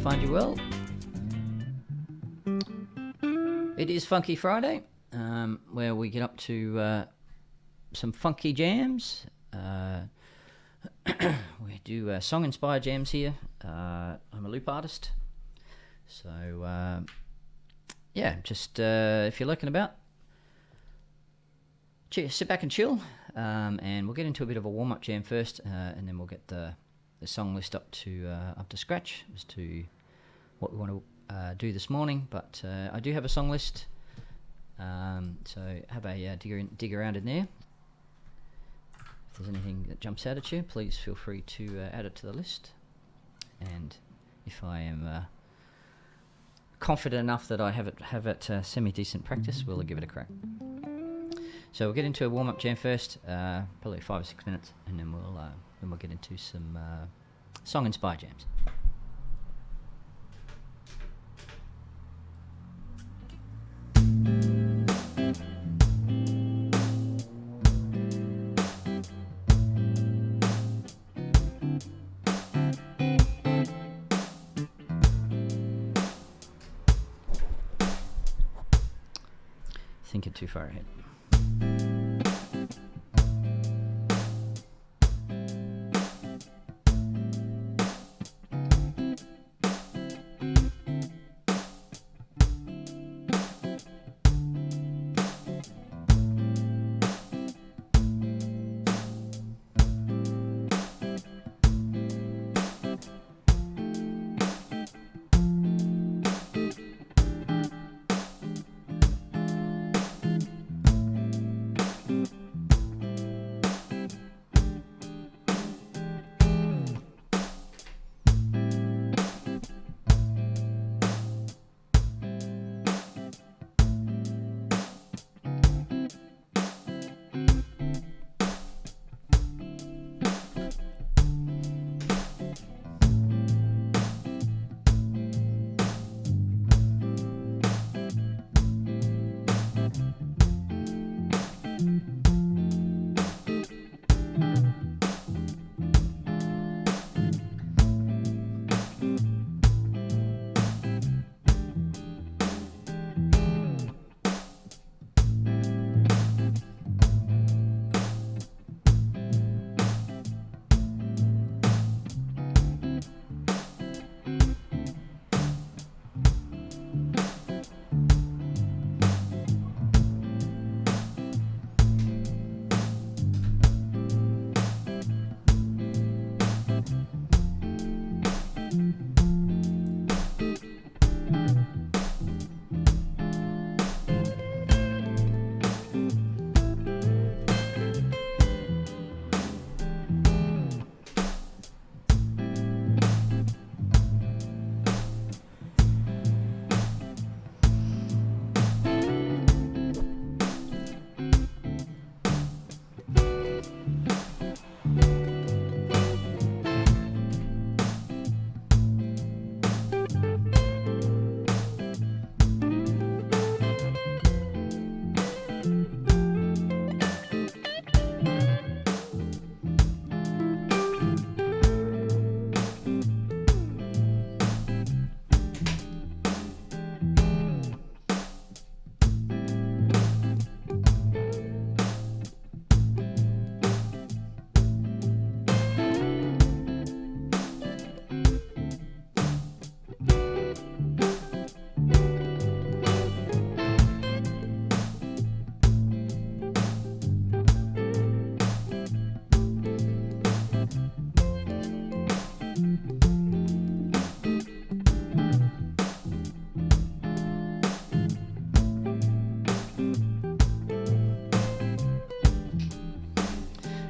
find you well. It is Funky Friday, where we get up to some funky jams. We do song-inspired jams here. I'm a loop artist, so yeah, just if you're lurking about, sit back and chill, and we'll get into a bit of a warm-up jam first, and then we'll get the song list up to scratch as to what we want to do this morning. But I do have a song list, so have a dig around in there. If there's anything that jumps out at you, please feel free to add it to the list. And if I am confident enough that I have it semi-decent practice, we'll give it a crack. So we'll get into a warm-up jam first, probably 5 or 6 minutes, and then we'll get into some song-inspired jams. Thinking too far ahead.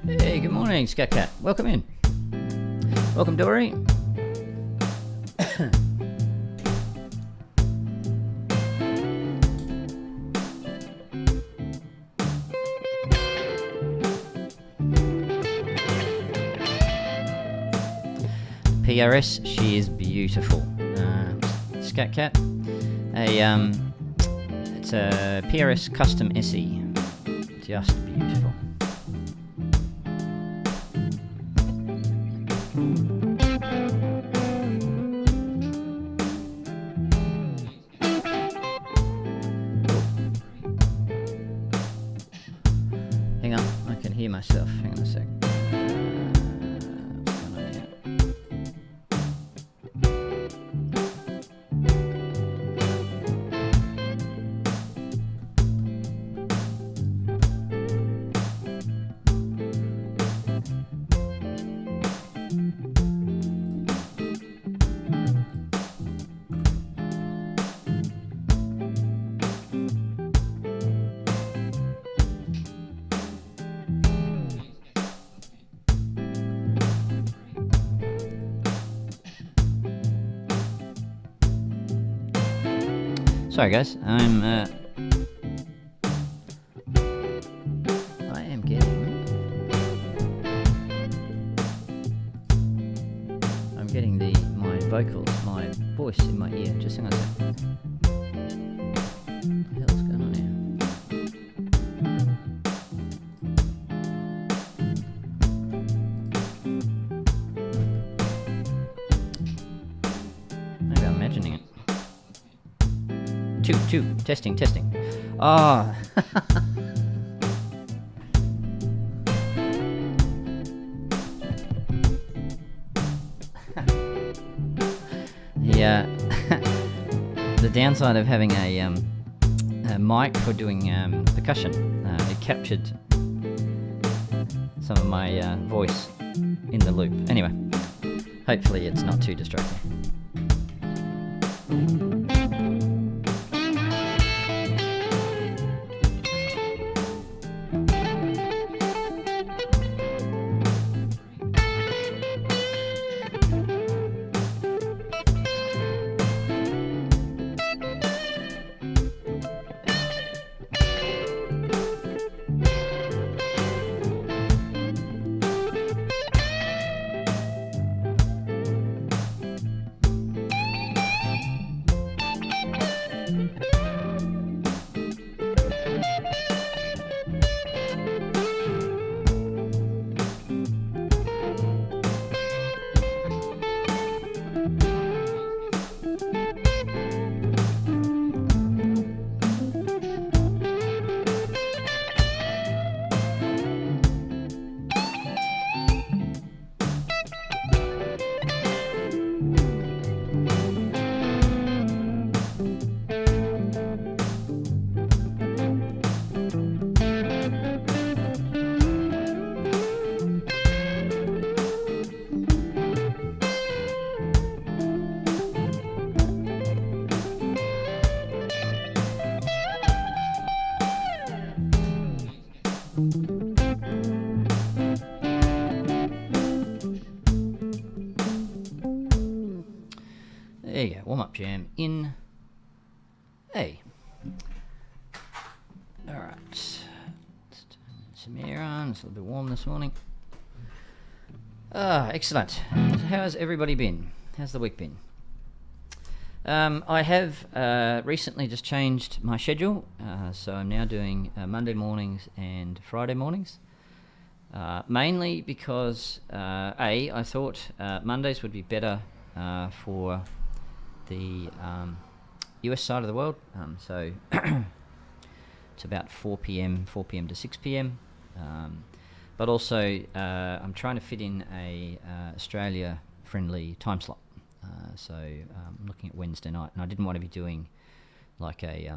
Hey, good morning, Scat Cat. Welcome in. Welcome, Dory. PRS, she is beautiful. Scat Cat. It's a PRS Custom SE. Just beautiful. hang on, I can hear myself. Hang on a sec. What's going on here? Sorry guys, I am getting my vocals, my voice in my ear. Just hang on a sec. What the hell's going on here? Maybe I'm imagining it. Two, testing. Ah. The downside of having a mic for doing percussion, it captured some of my voice in the loop. Anyway, hopefully it's not too distracting. There you go, warm-up jam in A. Alright, let's turn some air on, it's a little bit warm this morning. Excellent. How's everybody been? How's the week been? I have recently just changed my schedule, so I'm now doing Monday mornings and Friday mornings. Mainly because, I thought Mondays would be better for the US side of the world, so it's about 4 p.m. to 6 p.m. But also I'm trying to fit in a Australia-friendly time slot. So I'm looking at Wednesday night, and I didn't want to be doing like a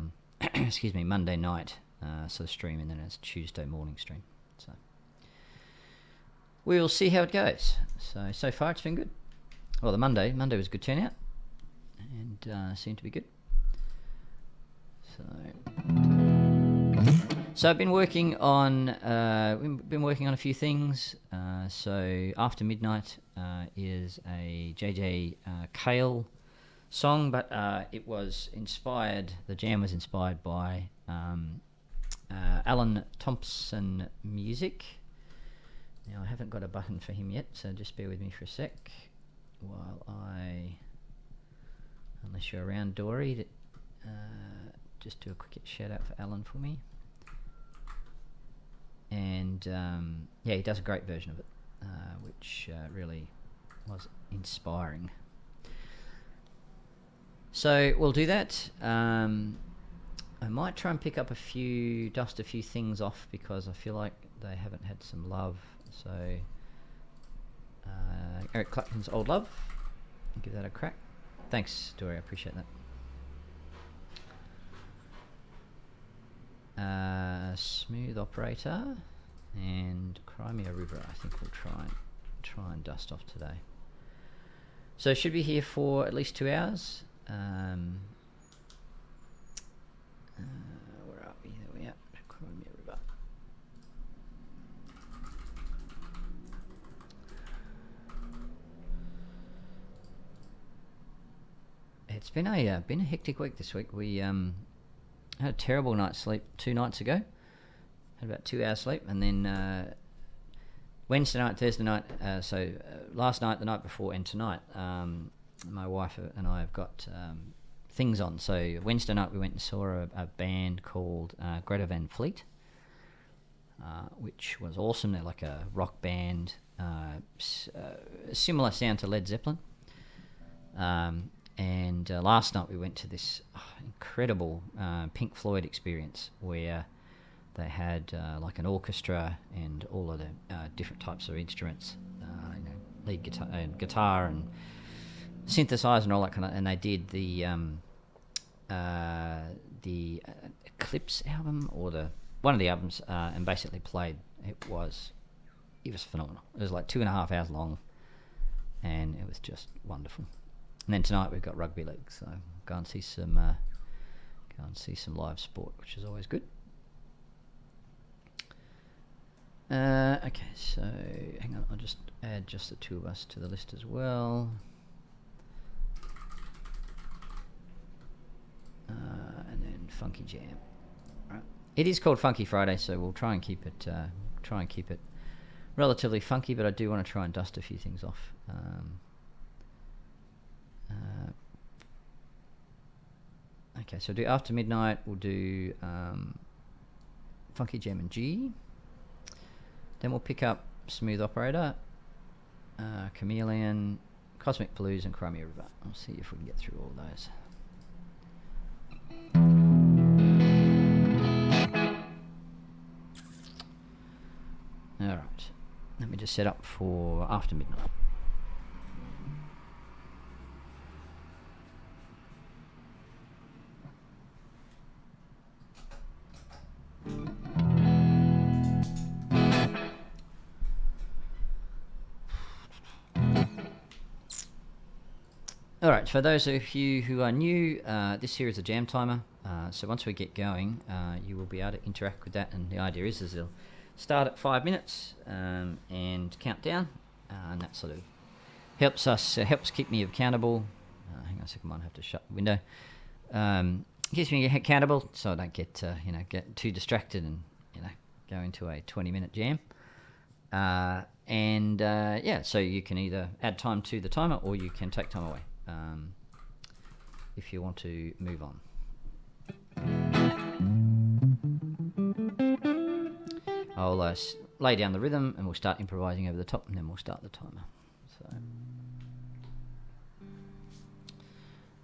Monday night sort of stream, and then it's Tuesday morning stream. So we will see how it goes. So far it's been good. Well, the Monday was a good turnout, and seemed to be good. So I've been working on a few things. So After Midnight is a JJ Cale song, but it was inspired. The jam was inspired by Alan Thompson music. Now I haven't got a button for him yet, so just bear with me for a sec while unless you're around, Dory, just do a quick shout out for Alan for me. And he does a great version of it, which really was inspiring. So we'll do that. I might try and pick up dust a few things off because I feel like they haven't had some love. So, Eric Clapton's Old Love, I'll give that a crack. Thanks, Dory, I appreciate that. Smooth Operator and Crimea River, I think we'll try and dust off today. So should be here for at least 2 hours. Where are we? There we are. Crimea River. It's been a hectic week this week. We had a terrible night's sleep 2 nights ago. Had about 2 hours sleep, and then Wednesday night, Thursday night. So last night, the night before, and tonight, my wife and I have got things on. So Wednesday night we went and saw a band called Greta Van Fleet, which was awesome. They're like a rock band, similar sound to Led Zeppelin. And last night we went to this incredible Pink Floyd experience where they had like an orchestra and all of the different types of instruments, lead guitar and synthesizer and all that kind of. And they did the Eclipse album or one of the albums, and basically played. It was phenomenal. It was like 2.5 hours long, and it was just wonderful. And then tonight we've got rugby league, so go and see some live sport, which is always good. Okay, so hang on, I'll just add just the two of us to the list as well. And then Funky Jam. Right. It is called Funky Friday, so we'll try and keep it relatively funky, but I do want to try and dust a few things off. Okay, so we'll do After Midnight, we'll do Funky Jam and G. Then we'll pick up Smooth Operator, Chameleon, Cosmic Blues, and Crimea River. I'll see if we can get through all those. Alright, let me just set up for After Midnight. Alright, for those of you who are new, this here is a jam timer. So once we get going, you will be able to interact with that, and the idea is it'll start at 5 minutes and count down, and that sort of helps keep me accountable. Hang on a second, I might have to shut the window. Keeps me accountable so I don't get too distracted and go into a 20-minute jam. So you can either add time to the timer or you can take time away if you want to move on. I'll lay down the rhythm and we'll start improvising over the top, and then we'll start the timer. So,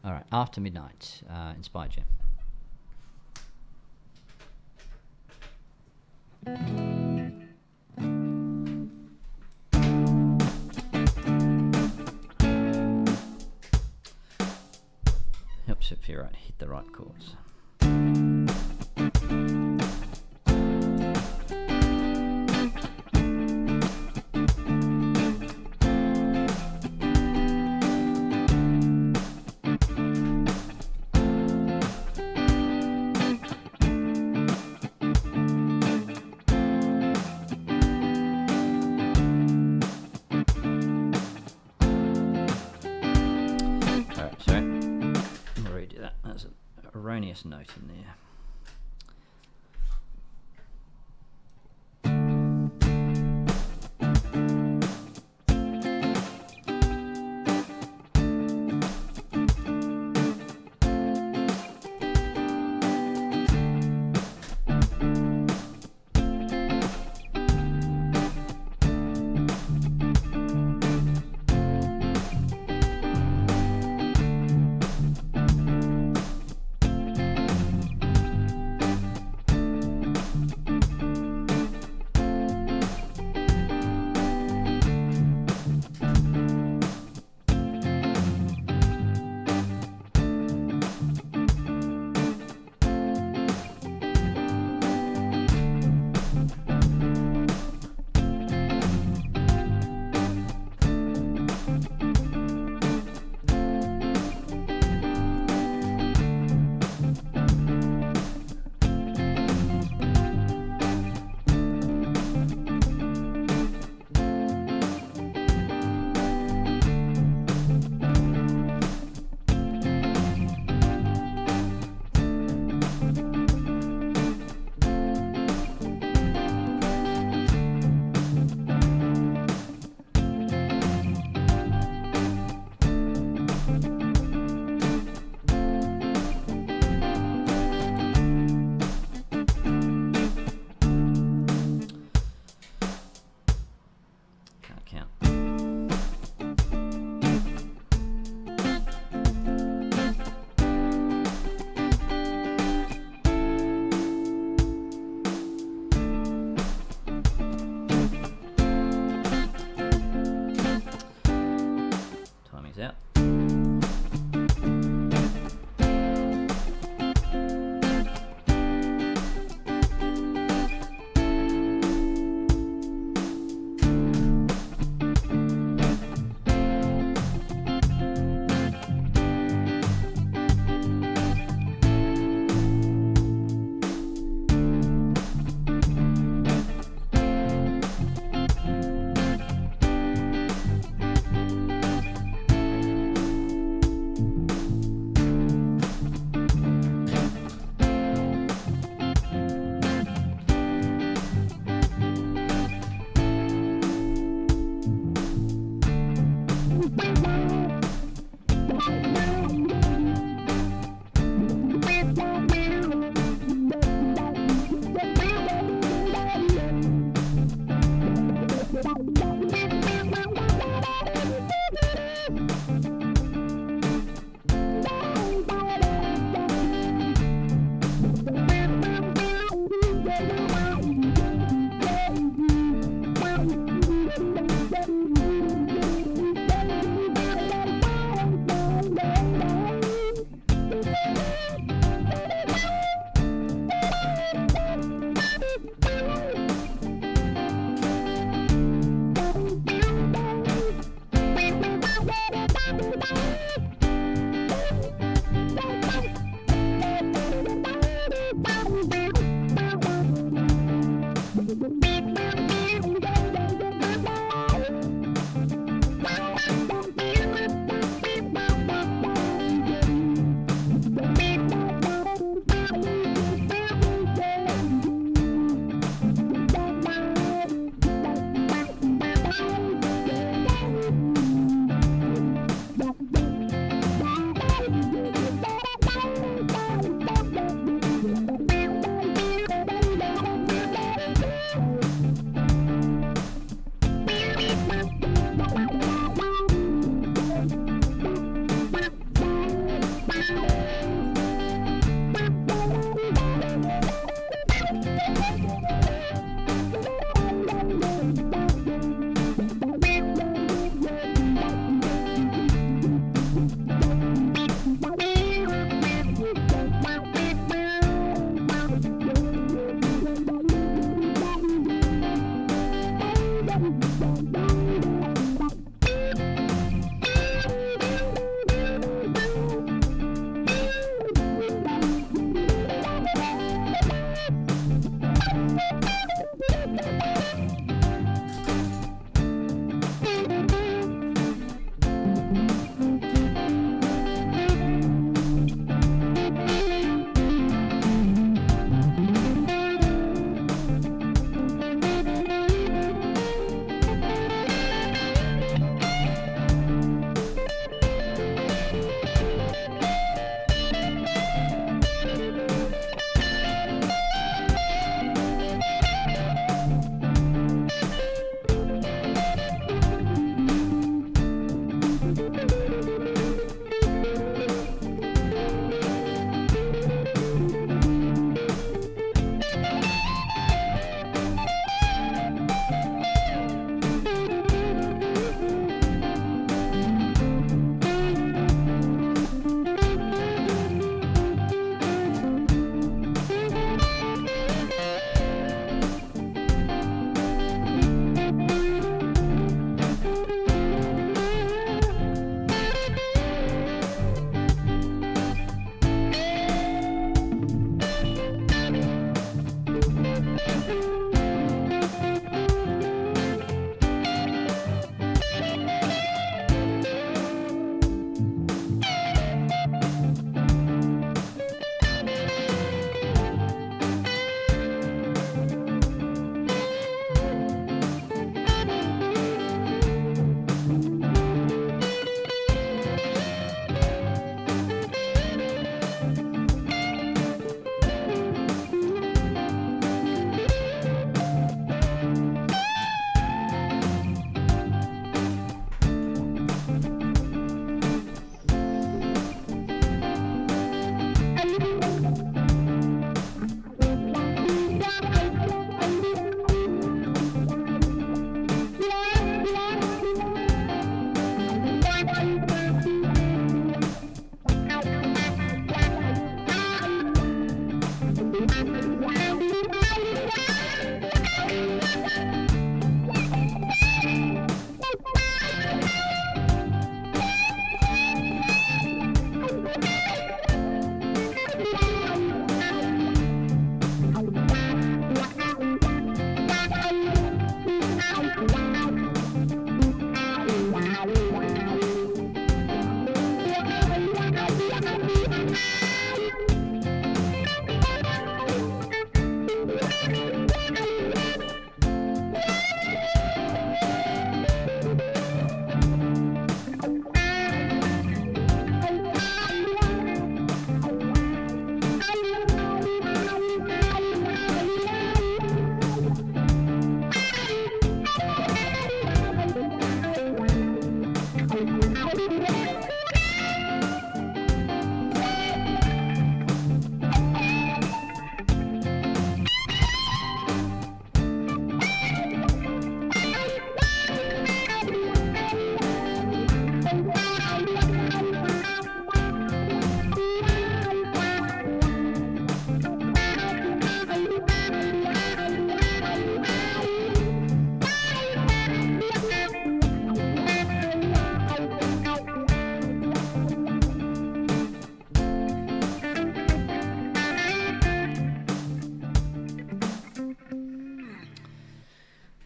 all right, After Midnight, Inspired Jam. Helps if you hit the right chords. Note in there.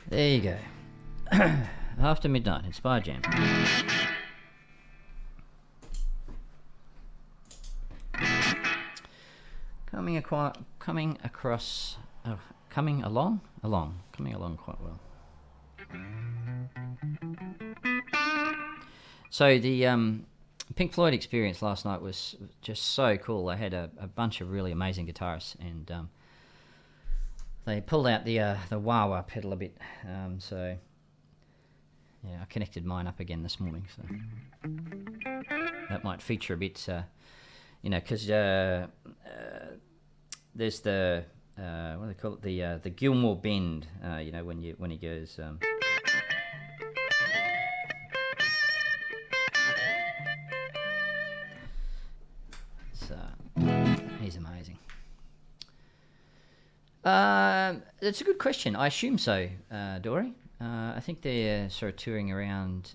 There you go. After Midnight, Inspire Jam. Coming along quite well. So the Pink Floyd experience last night was just so cool. They had a bunch of really amazing guitarists, and they pulled out the wah-wah pedal a bit. So yeah, I connected mine up again this morning. So that might feature a bit, because there's the what do they call it? The Gilmore Bend. When he goes. He's amazing. That's a good question. I assume so, Dory. I think they're sort of touring around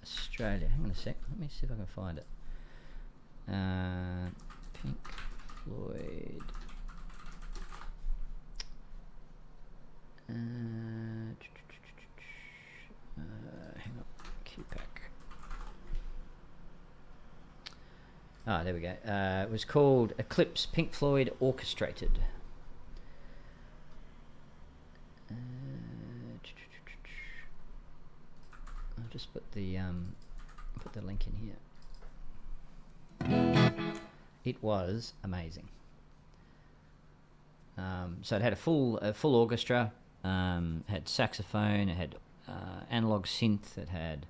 Australia. Hang on a sec. Let me see if I can find it. Pink Floyd. Hang on. QPAC. Ah, there we go. It was called Eclipse Pink Floyd Orchestrated. I'll just put the link in here. It was amazing. So it had a full orchestra. Had saxophone. It had analog synth. It had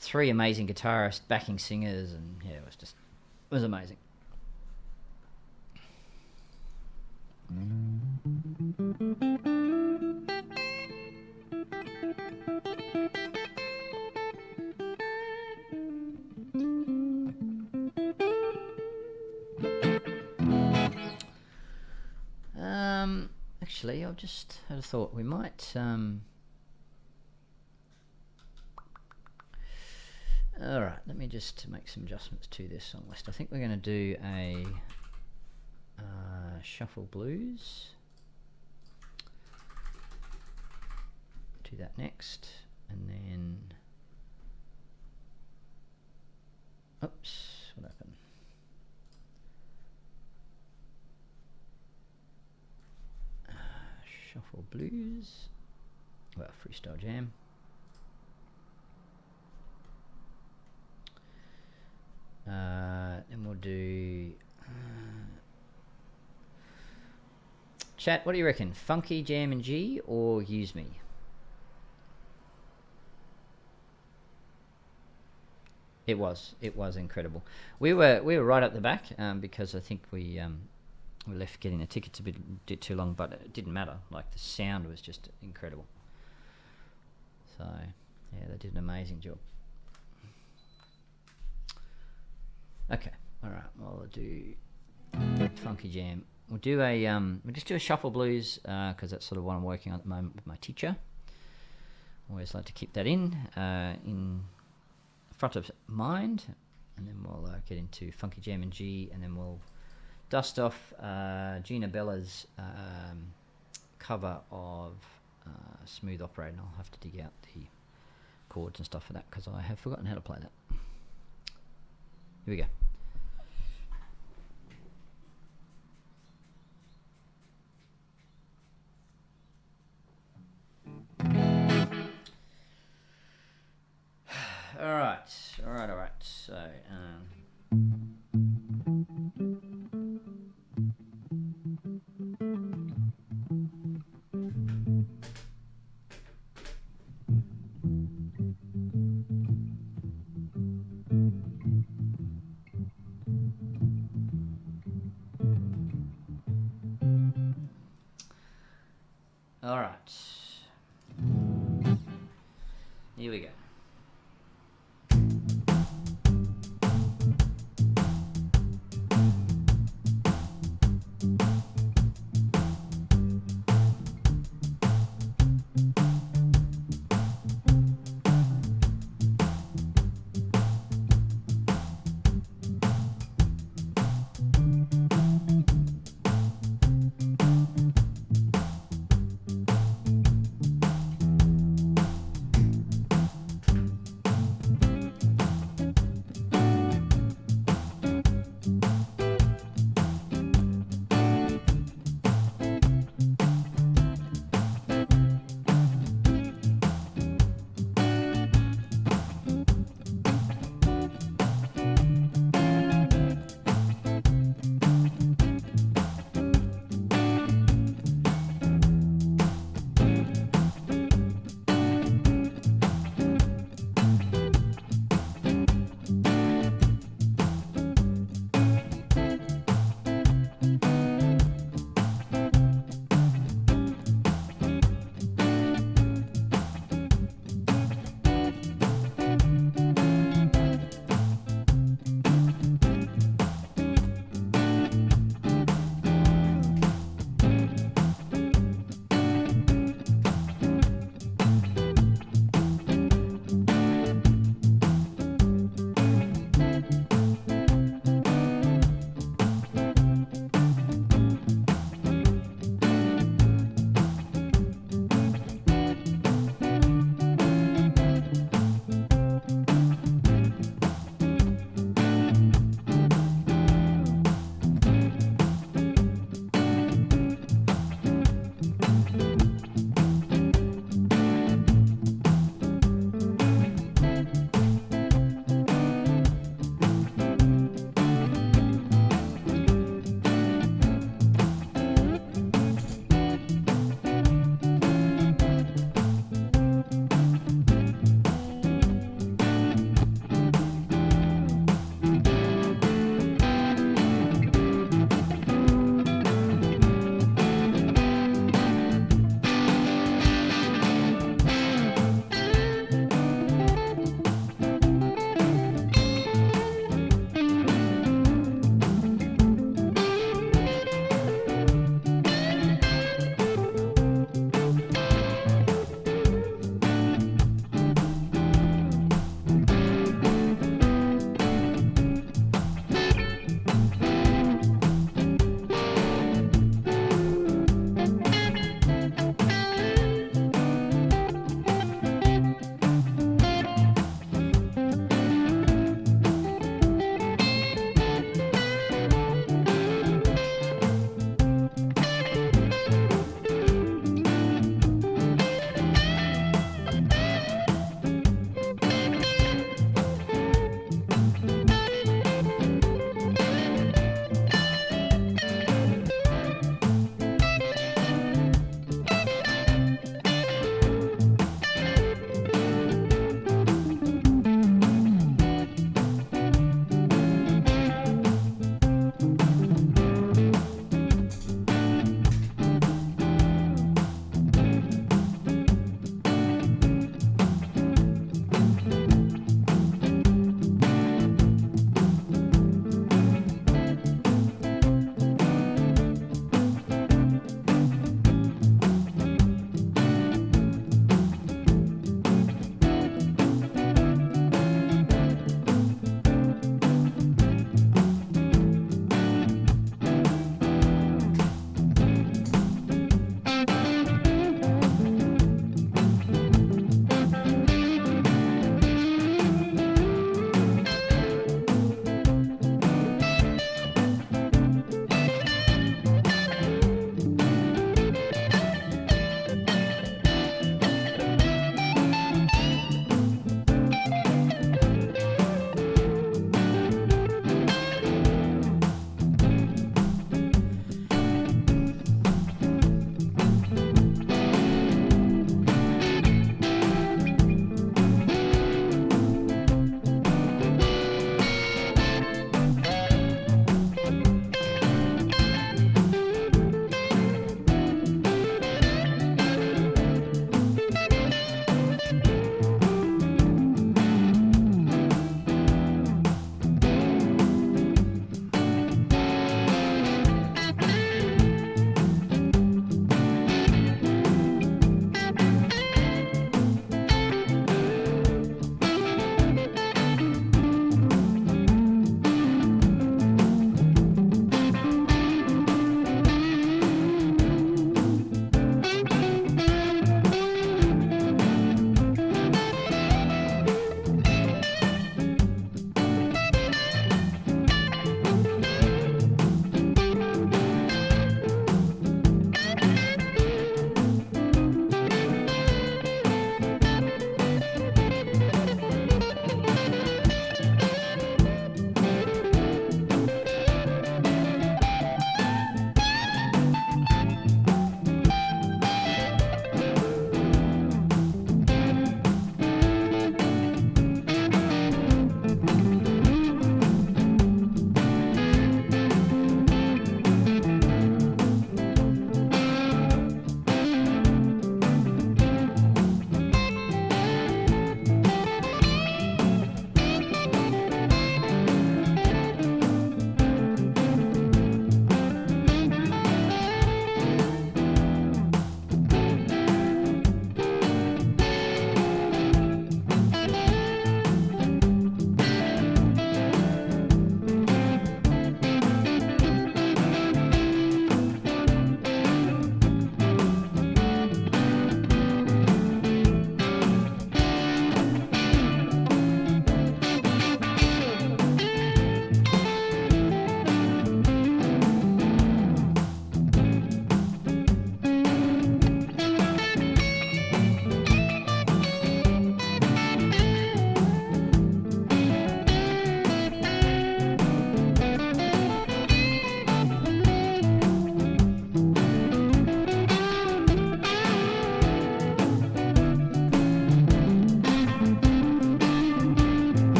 3 amazing guitarists, backing singers, and yeah, it was amazing. Actually, I've just had a thought. We might. All right, let me just make some adjustments to this song list. I think we're going to do a shuffle blues. Do that next, and then. Oops, what happened? Shuffle blues. Well, freestyle jam. Then we'll do chat. What do you reckon? Funky Jam and G or Use Me? It was incredible. We were right at the back because I think we left getting the tickets a bit too long, but it didn't matter. Like, the sound was just incredible. So yeah, they did an amazing job. Okay, all right. Well, I'll do Funky Jam. We'll do we'll just do a shuffle blues because that's sort of what I'm working on at the moment with my teacher. Always like to keep that in front of mind, and then we'll get into Funky Jam and G, and then we'll dust off Gina Bella's cover of Smooth Operator, and I'll have to dig out the chords and stuff for that because I have forgotten how to play that. Here we go. All right. So, all right. Here we go.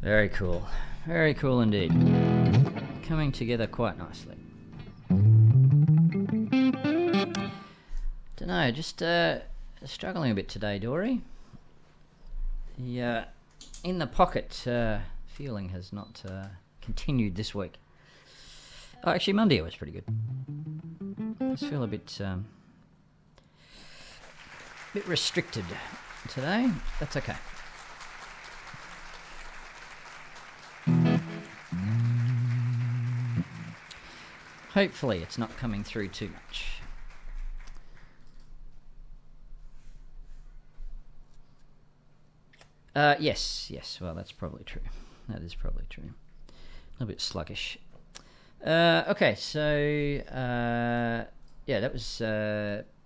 Very cool. Very cool indeed. Coming together quite nicely. Dunno, just struggling a bit today, Dory. The in the pocket feeling has not continued this week. Oh, actually, Monday was pretty good. I just feel a bit restricted today. That's okay. Hopefully it's not coming through too much. Yes. Well, that's probably true. That is probably true. A little bit sluggish. Okay, so yeah, that was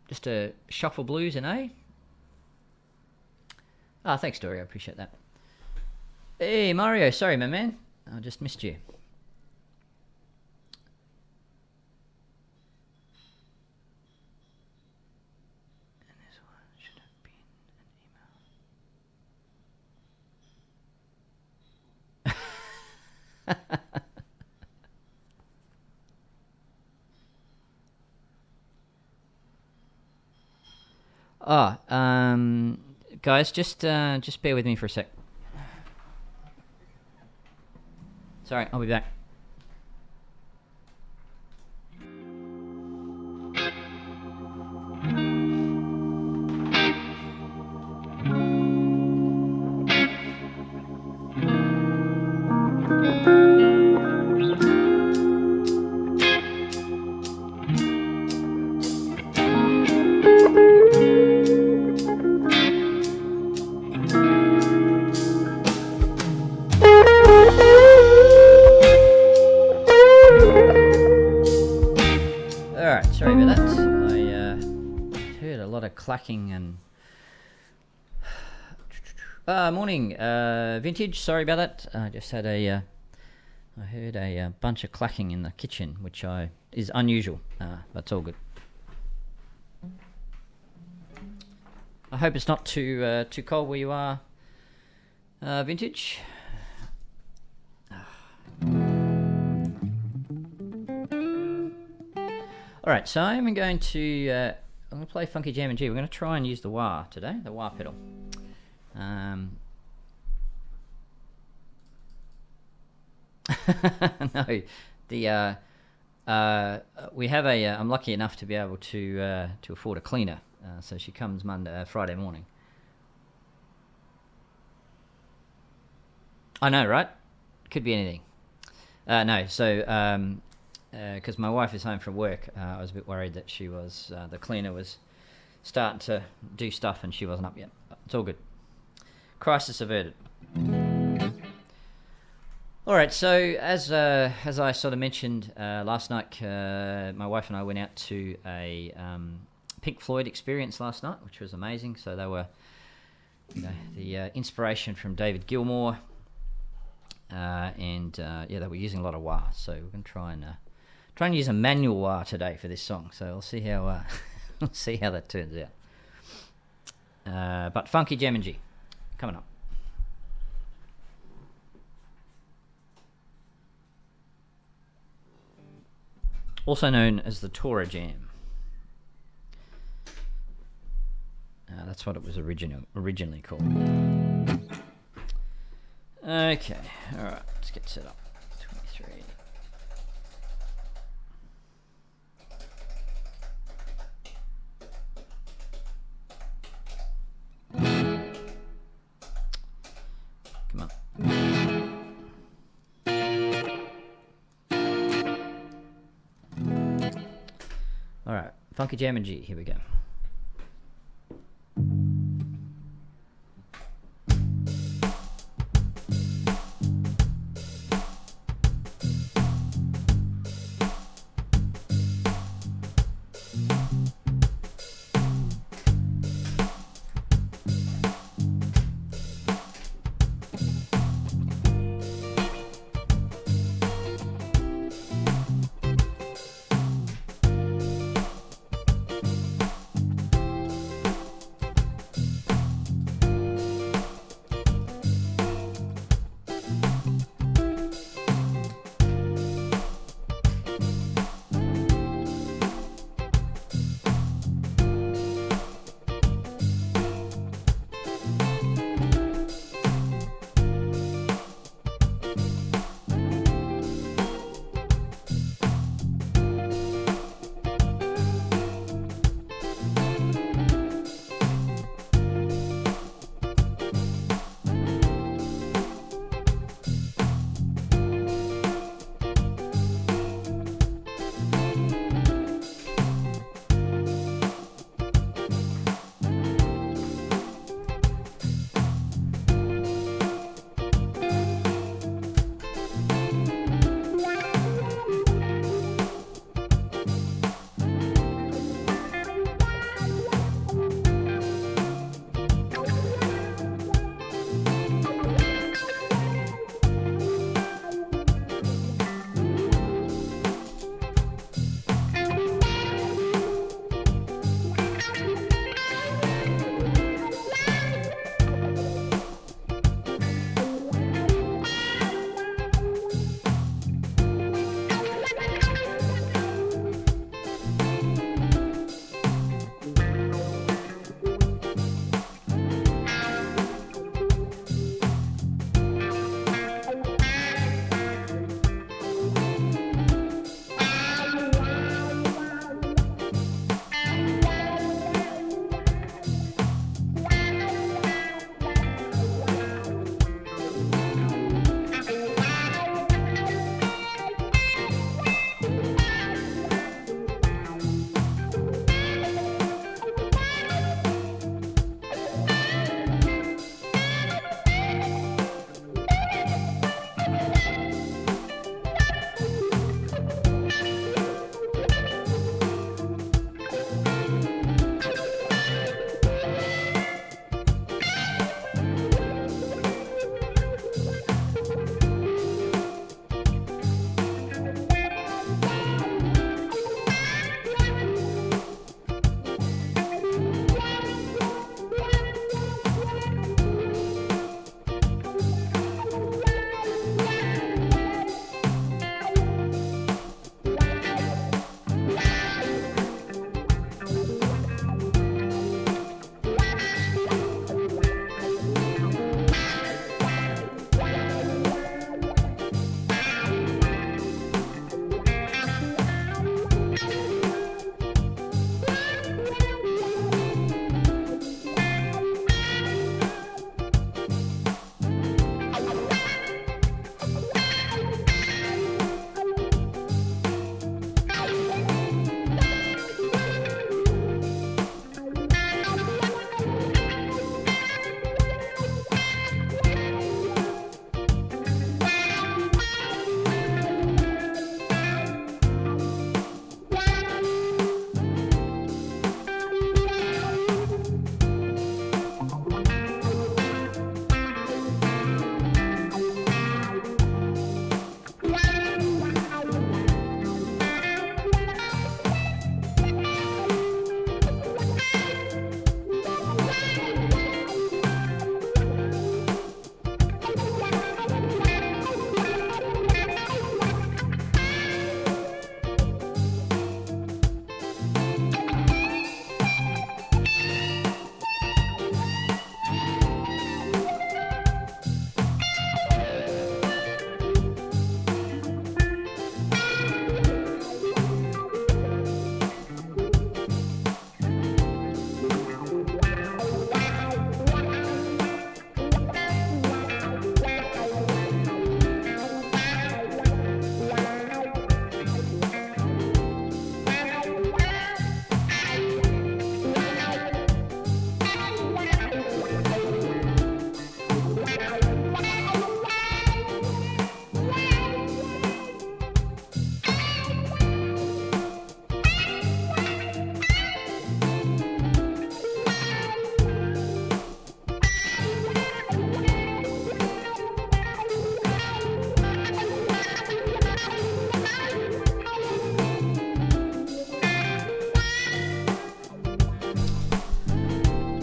just a shuffle blues in A. Ah, thanks, Dory. I appreciate that. Hey, Mario. Sorry, my man. I just missed you. And this one should have been an email. Guys, just bear with me for a sec. Sorry, I'll be back. Clacking and morning vintage, sorry about that. I just had I heard a bunch of clacking in the kitchen, which is unusual. That's all good. I hope it's not too cold where you are, vintage. Alright, so I'm going to play Funky Jam and G. We're going to try and use the wah today, the wah pedal. No, we have I'm lucky enough to be able to afford a cleaner, so she comes Friday morning. I know, right? Could be anything. No, so because my wife is home from work, I was a bit worried that she was the cleaner was starting to do stuff and she wasn't up yet. It's all good. Crisis averted. All right, so as I sort of mentioned last night, my wife and I went out to a Pink Floyd experience last night, which was amazing. So they were, the inspiration from David Gilmour, and they were using a lot of wah. So we're going to try and use a manual wah today for this song. So we'll see how see how that turns out. But Funky Jam and G coming up. Also known as the Tora Jam. That's what it was originally called. Okay, alright, let's get set up. 23. Come on. Alright, Funky Jam and G, here we go.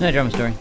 No drama story.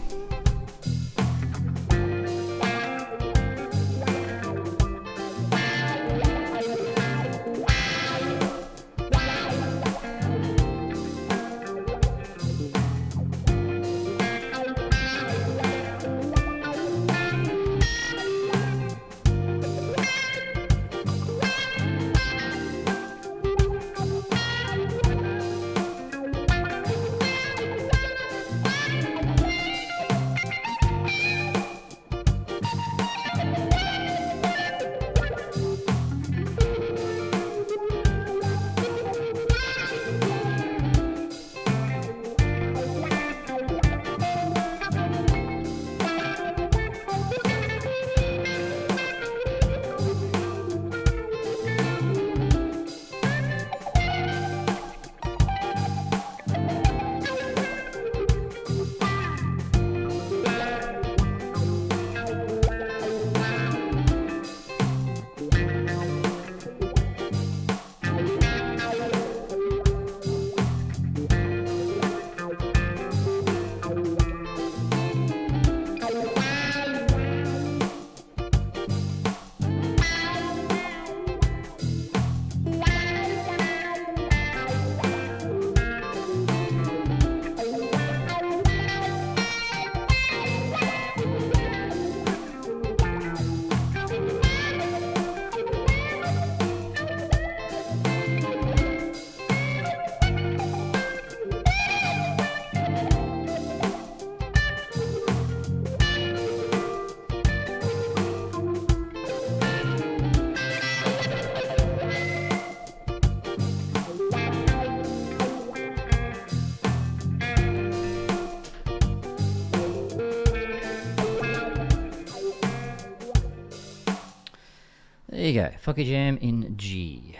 There you go, Funky Jam in G.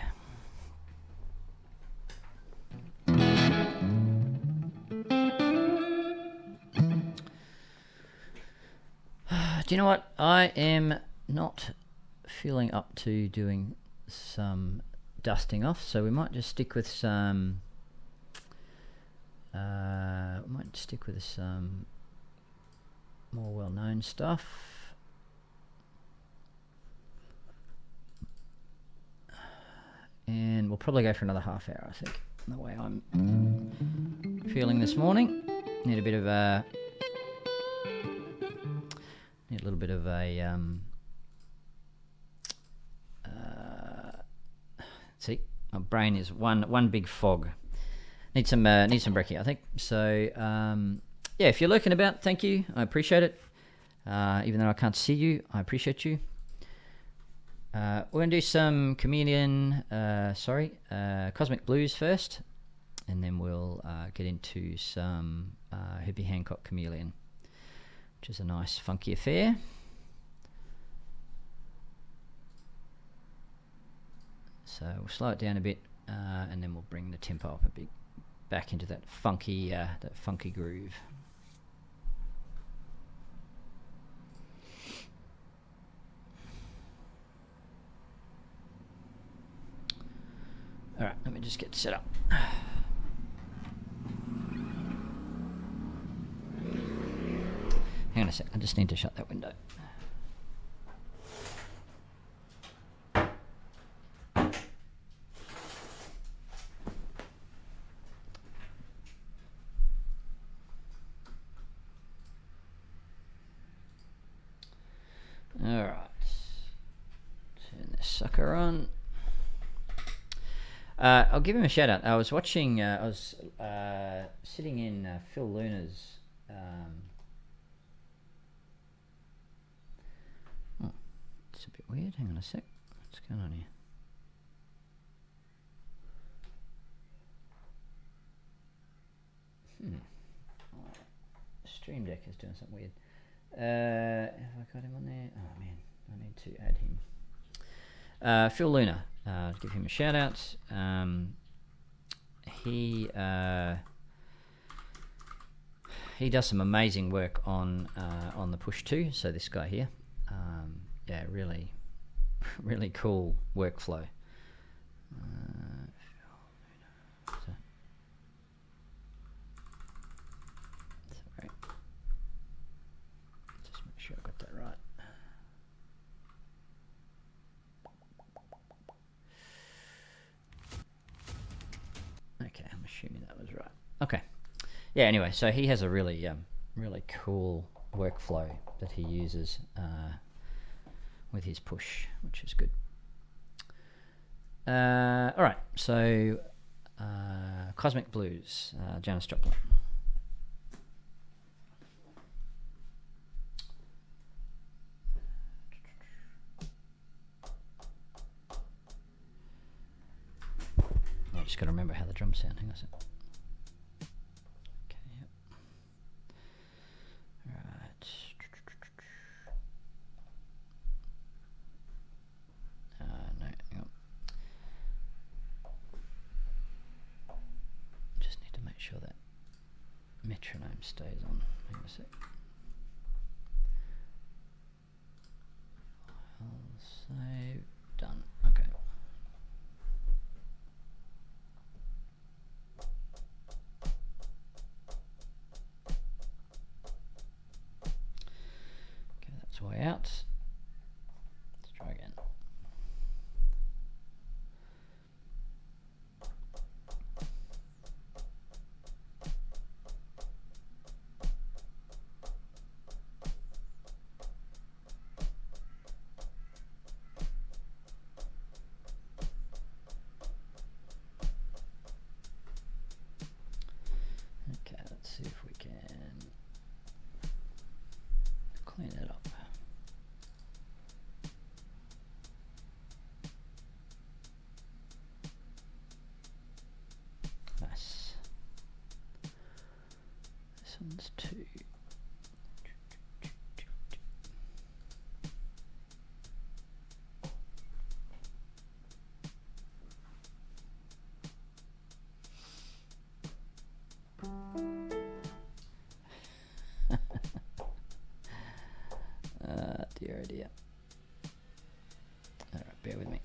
Do you know what? I am not feeling up to doing some dusting off, so we might just stick with some. More well-known stuff. And we'll probably go for another half hour, I think, the way I'm feeling this morning. Need a little bit of a see, my brain is one big fog. Need some brekkie, I think. So yeah, if you're lurking about, thank you. I appreciate it. Even though I can't see you, I appreciate you. We're going to do some Cosmic Blues first, and then we'll get into some Herbie Hancock Chameleon, which is a nice funky affair. So we'll slow it down a bit, and then we'll bring the tempo up a bit, back into that funky groove. All right, let me just get set up. Hang on a sec, I just need to shut that window. All right, turn this sucker on. I'll give him a shout out. I was watching, I was sitting in Phil Luna's. Oh, it's a bit weird. Hang on a sec. What's going on here? Stream Deck is doing something weird. Have I got him on there? Oh man, I need to add him. Phil Luna. Give him a shout out. He does some amazing work on the Push 2. So this guy here, yeah, really, really cool workflow. Sorry. Okay. Yeah. Anyway, so he has a really really cool workflow that he uses with his push, which is good. All right. So Cosmic Blues, Janis Joplin. I just got to remember how the drums sound. Hang on a sec. Okay, yep. Right. No, hang on. Just need to make sure that metronome stays on. Hang on a sec. I'll save. Done. Okay. Okay, that's way out. Let's try again. Okay, let's see if we can clean it up. Nice. This one's 2. Dear, oh dear. All right, bear with me.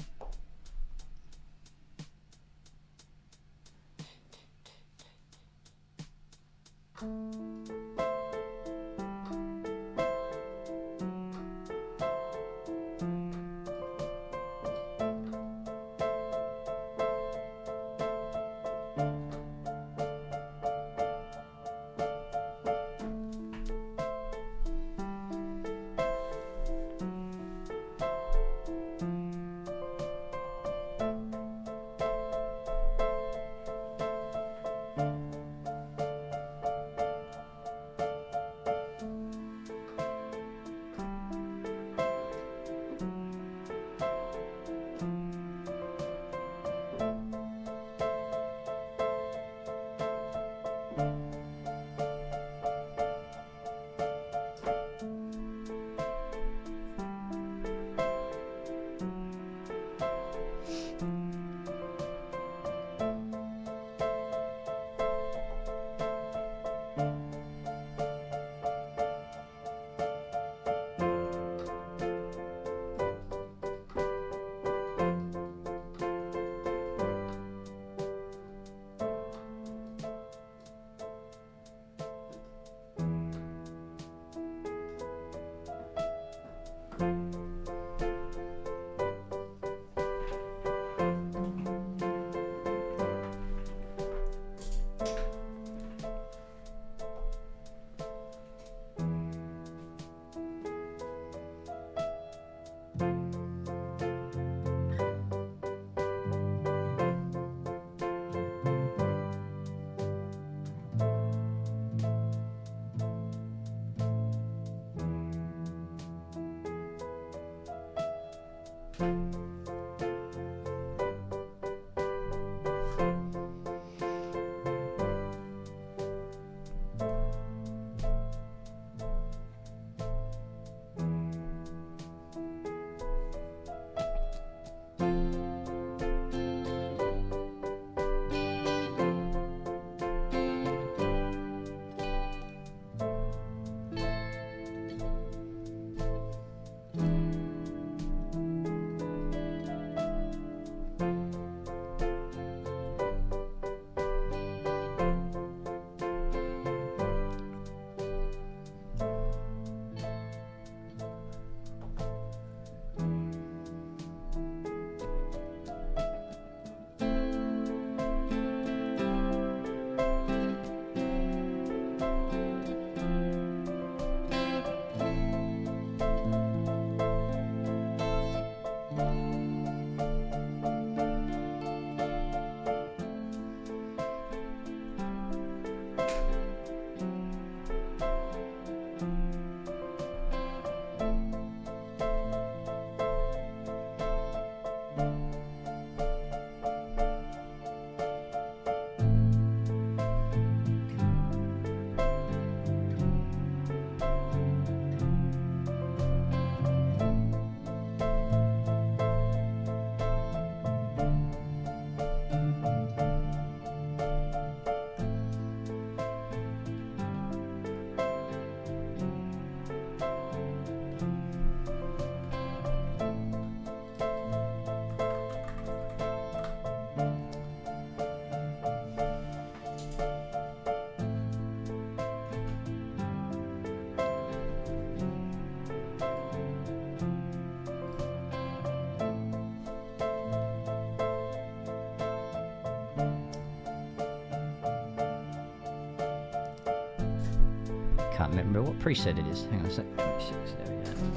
can't remember what preset it is. Hang on a sec. 26. There we go.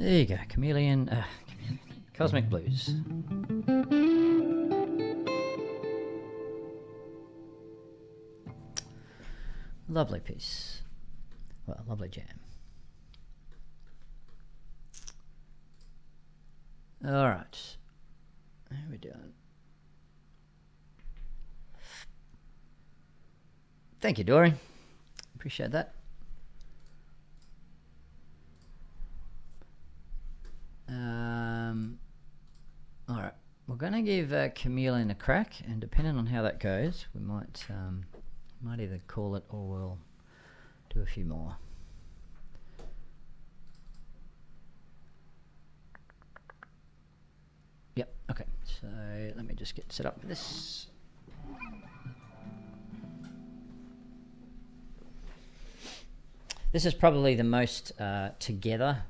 There you go, Chameleon, Cosmic Blues. Lovely piece. Well, lovely jam. All right. How are we doing? Thank you, Dory. Appreciate that. All right. We're going to give Chameleon a crack, and depending on how that goes, we might either call it or we'll do a few more. Yep, okay. So let me just get set up for this. This is probably the most together.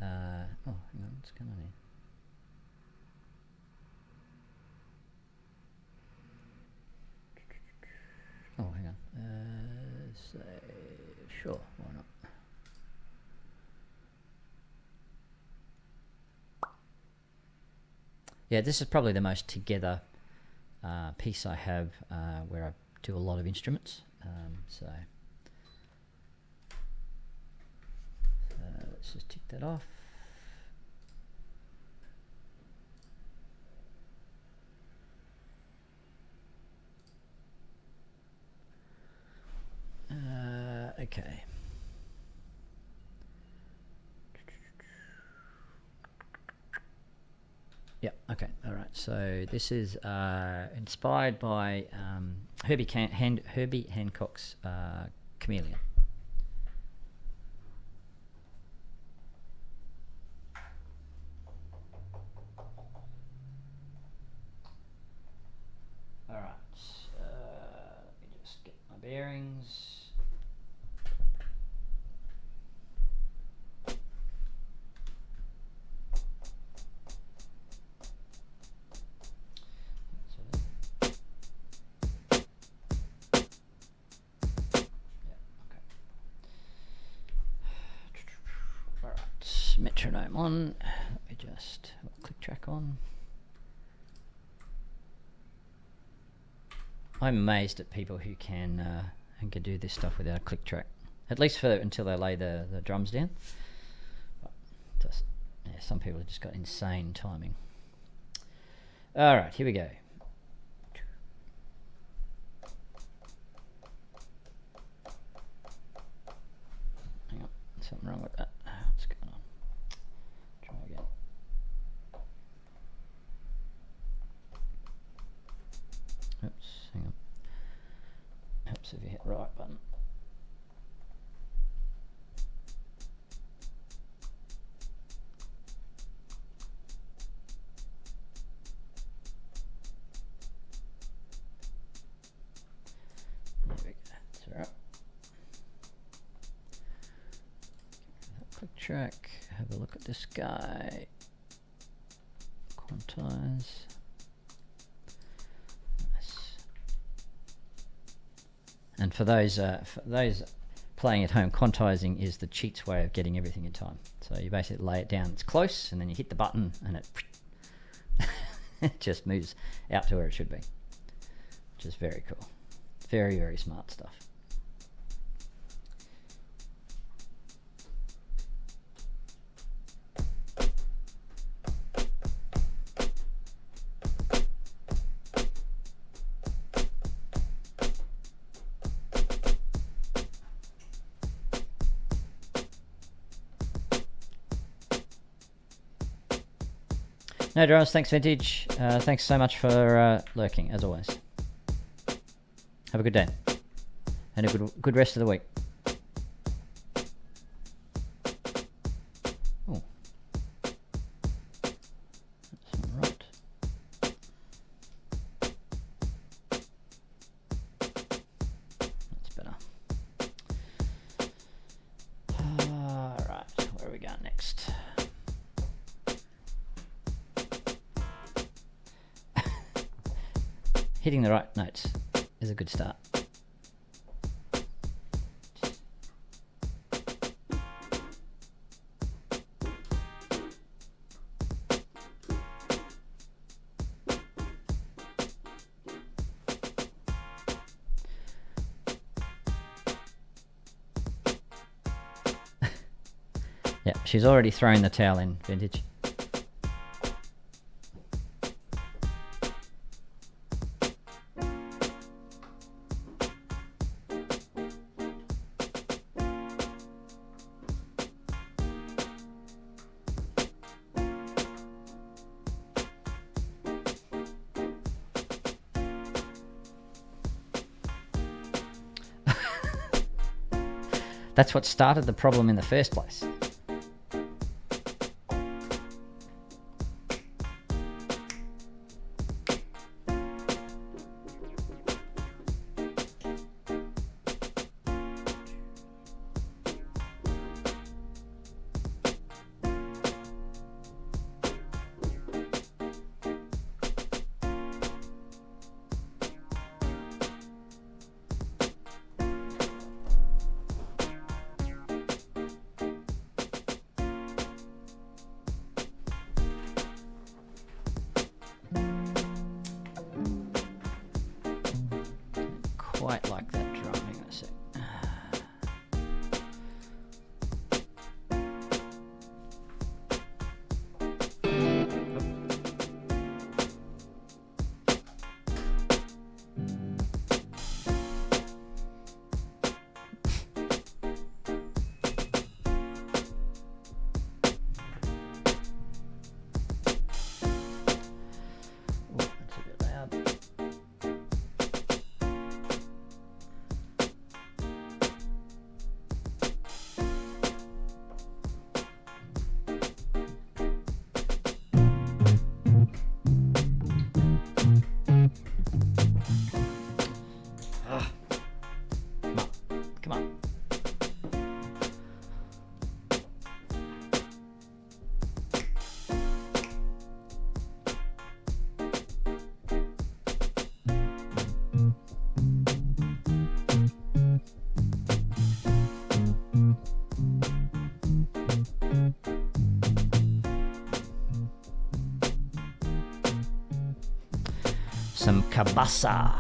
Oh, hang on, what's going on here? Oh, hang on. So, sure, why not? Yeah, this is probably the most together piece I have where I do a lot of instruments. So let's just tick that off. Okay. Yep. Okay. All right. So this is inspired by Herbie Hancock's Chameleon. All right. Let me just get my bearings. Metronome on. Let me just click track on. I'm amazed at people who can do this stuff without a click track, at least until they lay the drums down. But just some people have just got insane timing. All right, here we go. Hang on, something wrong with that. What's going on? Try again. Oops, hang on. Helps if you hit the right button. There we go. That's all right. Click track. Have a look at this guy. Quantize. Nice. And for those playing at home, quantizing is the cheats way of getting everything in time. So you basically lay it down, it's close, and then you hit the button, and it just moves out to where it should be, which is very cool. Very, very smart stuff. No dramas, thanks Vintage. Thanks so much for lurking, as always. Have a good day. And a good rest of the week. Oh. That's not right. That's better. Alright, where are we going next? Hitting the right notes is a good start. Yeah, she's already thrown the towel in, Vintage. That's what started the problem in the first place. Quite like that drum. Hang on a sec. Come on. Some kabasa.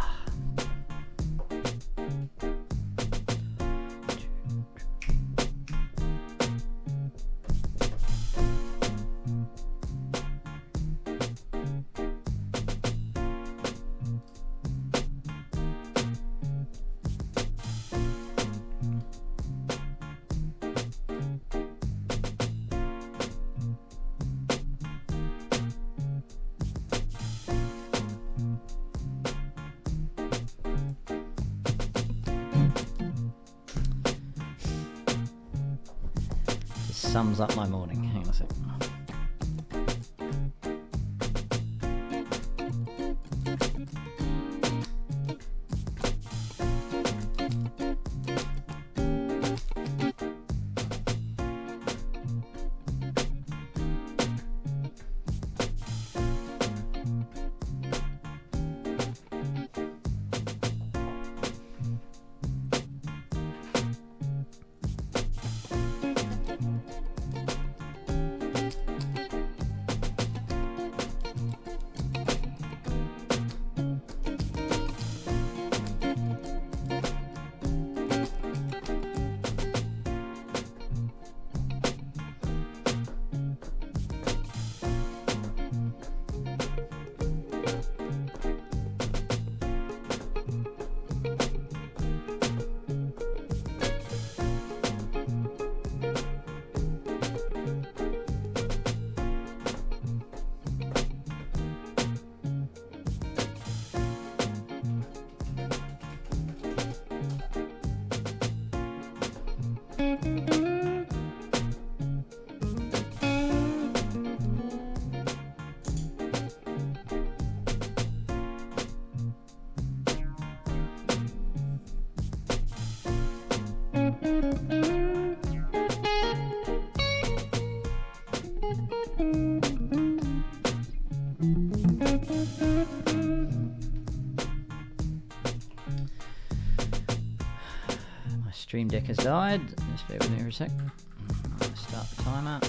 Sums up my morning. Hang on a sec. Stream Deck has died. Just bear with me for a sec. I'll start the timer.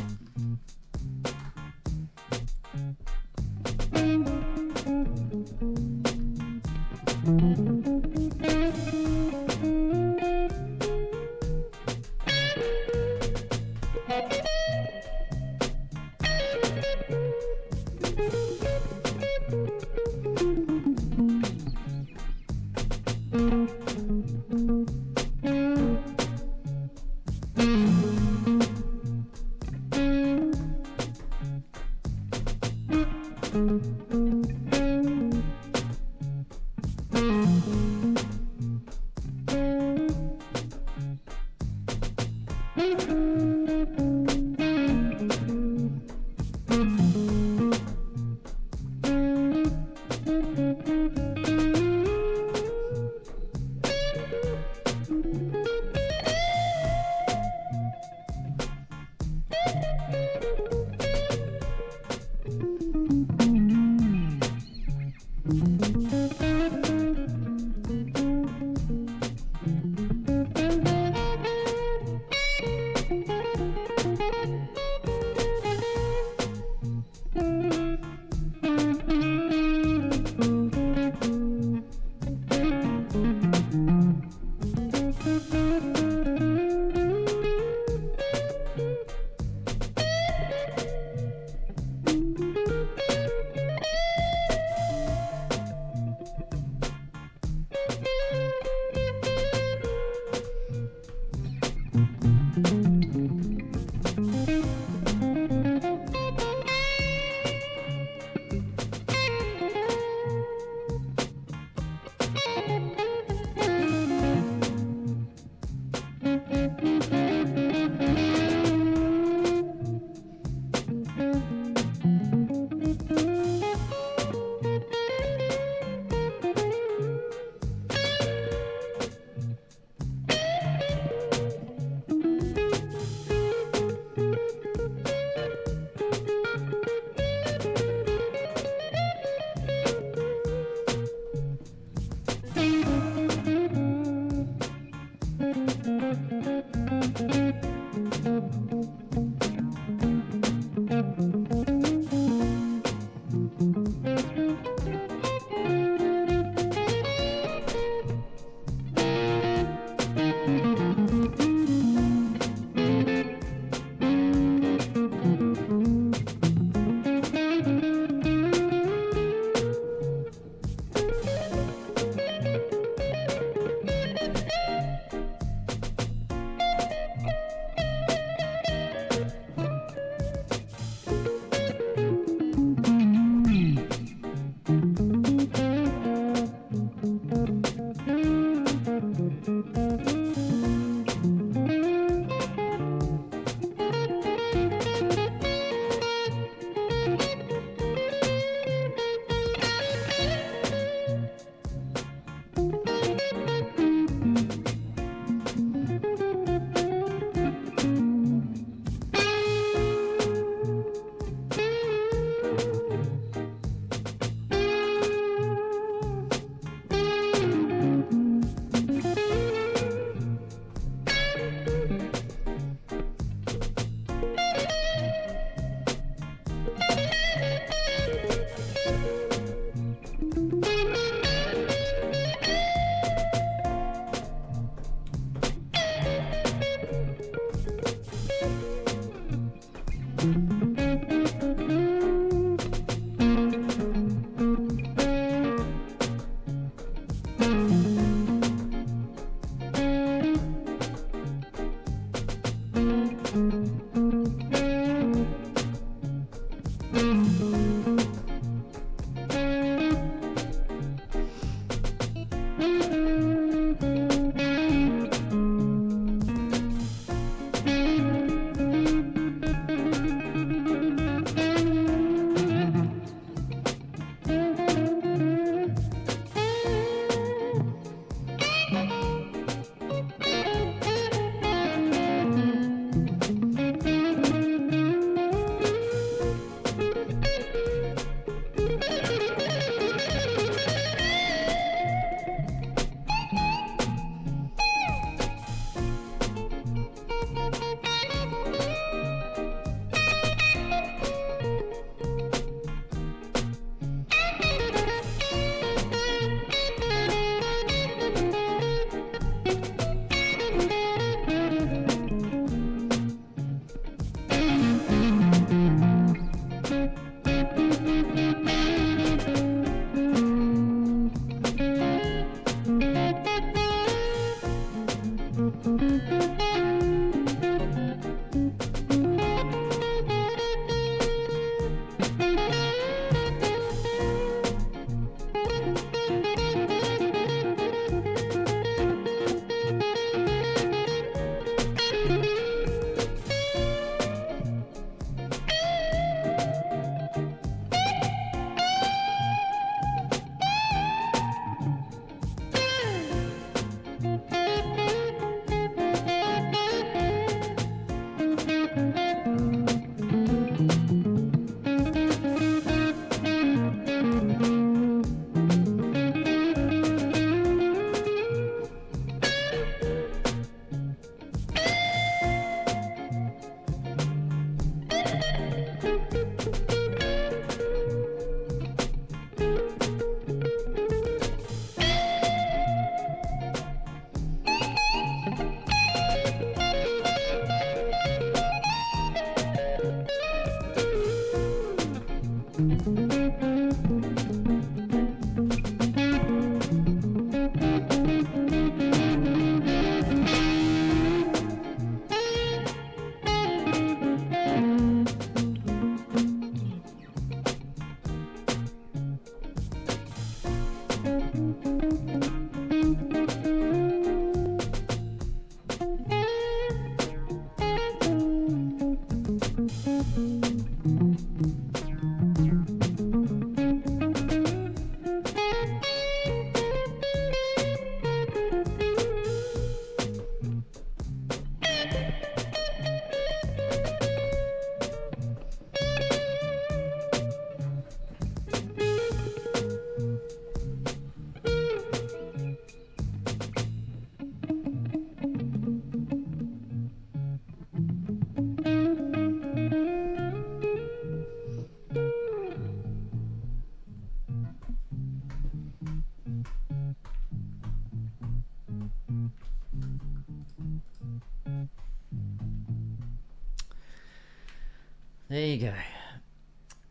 There you go.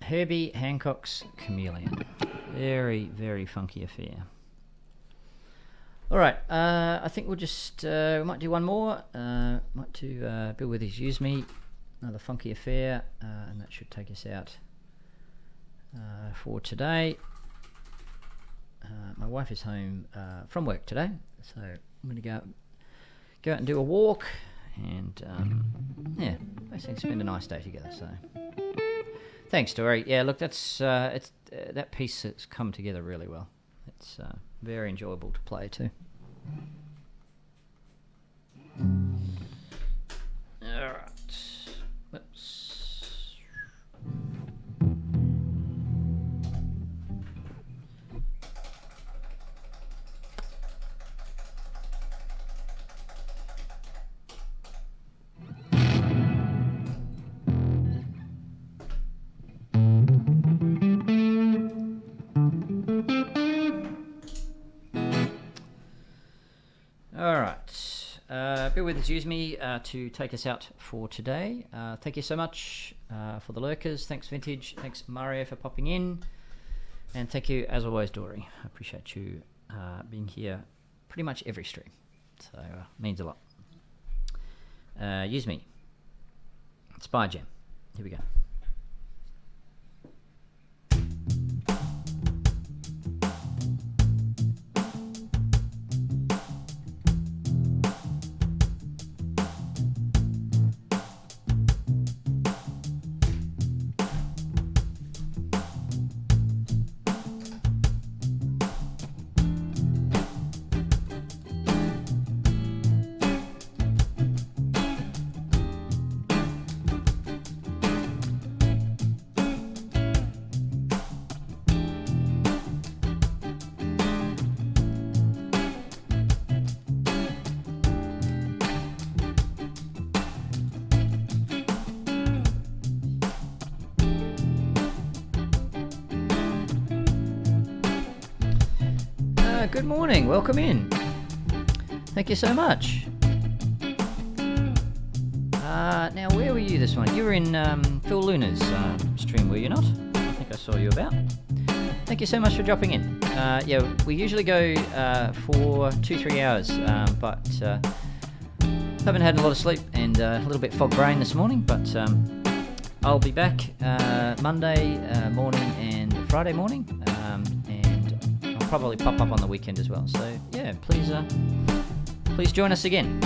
Herbie Hancock's Chameleon. Very, very funky affair. All right, I think we'll just, we might do one more. Might do Bill Withers Use Me, another funky affair, and that should take us out for today. My wife is home from work today, so I'm going to go out and do a walk, and yeah, basically spend a nice day together. So, thanks, Dory. Yeah, look, that's that piece has come together really well. It's very enjoyable to play too. All right. Whoops. Bill Withers Use Me to take us out for today. Thank you so much for the lurkers. Thanks, Vintage. Thanks, Mario, for popping in. And thank you, as always, Dory. I appreciate you being here pretty much every stream. So, means a lot. Use Me. Spy Jam. Here we go. Good morning, welcome in. Thank you so much. Now, where were you this morning? You were in Phil Luna's stream, were you not? I think I saw you about. Thank you so much for dropping in. Yeah, we usually go for 2-3 hours, but haven't had a lot of sleep and a little bit fog brain this morning, but I'll be back Monday morning and Friday morning. Probably pop up on the weekend as well. So yeah, please join us again.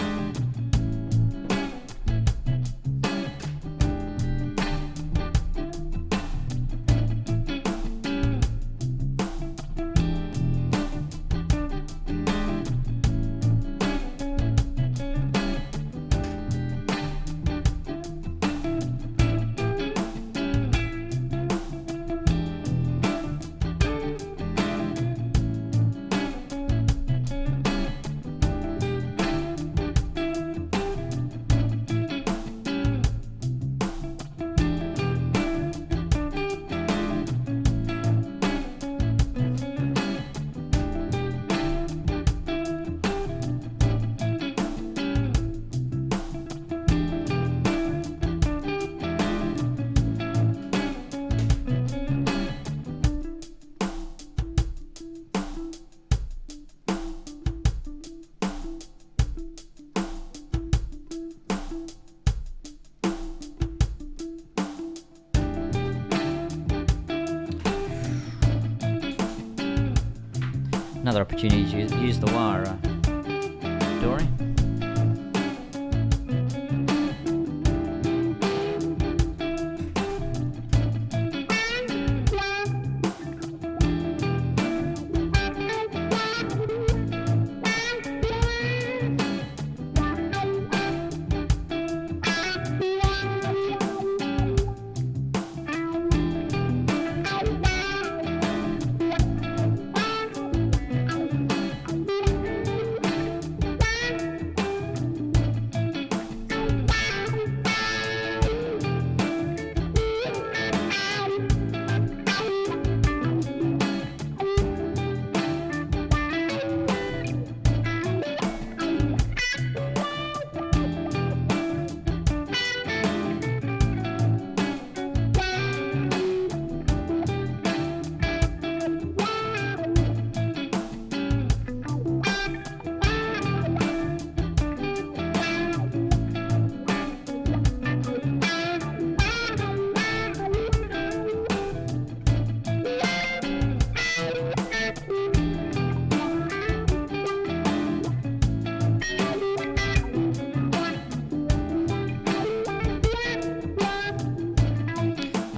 Another opportunity to use the wire, Dory.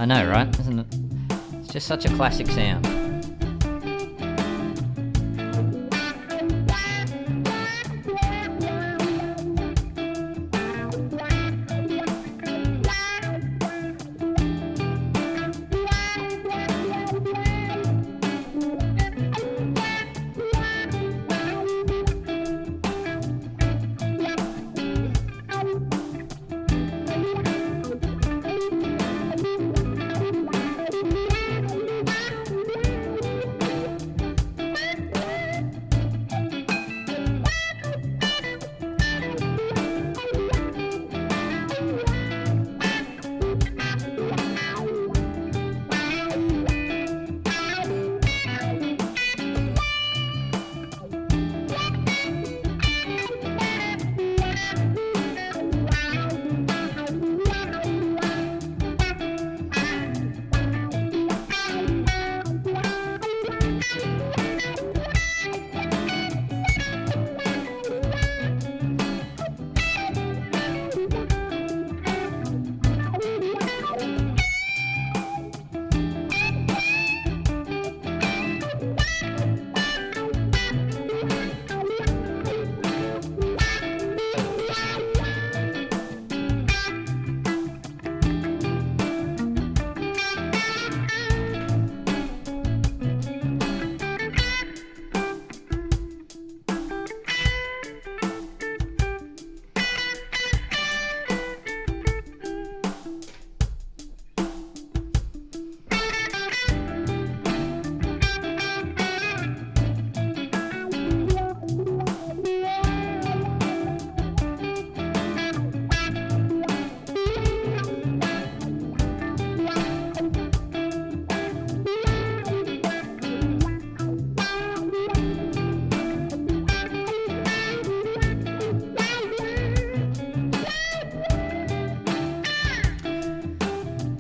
I know, right? Isn't it? It's just such a classic sound.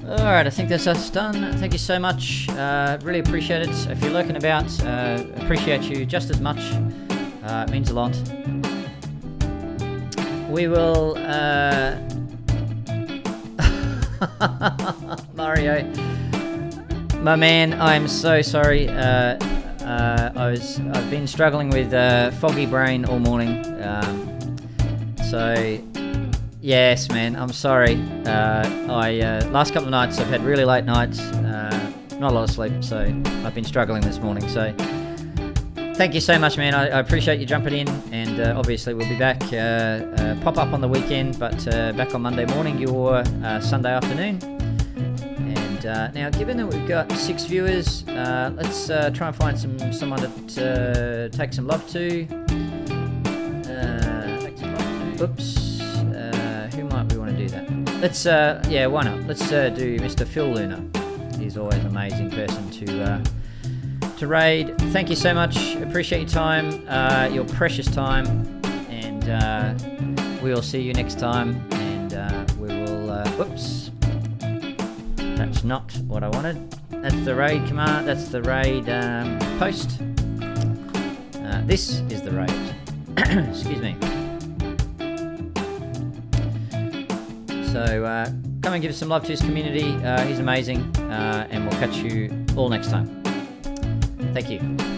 Alright, I think that's us done. Thank you so much. Really appreciate it. If you're lurking about, appreciate you just as much. It means a lot. We will... Mario. My man, I'm so sorry. I've been struggling with foggy brain all morning. So... Yes, man, I'm sorry. Last couple of nights I've had really late nights, not a lot of sleep, so I've been struggling this morning. So thank you so much, man. I appreciate you jumping in, and obviously we'll be back, pop up on the weekend, but back on Monday morning, your Sunday afternoon. And now, given that we've got 6 viewers, let's try and find someone to take some love to. Oops. We want to do that. Let's yeah, why not? Let's do Mr. Phil Luna. He's always an amazing person to raid. Thank you so much. Appreciate your time, your precious time, and we will see you next time. And we will. Whoops, that's not what I wanted. That's the raid command. That's the raid post. This is the raid. Excuse me. So come and give us some love to his community. He's amazing, and we'll catch you all next time. Thank you.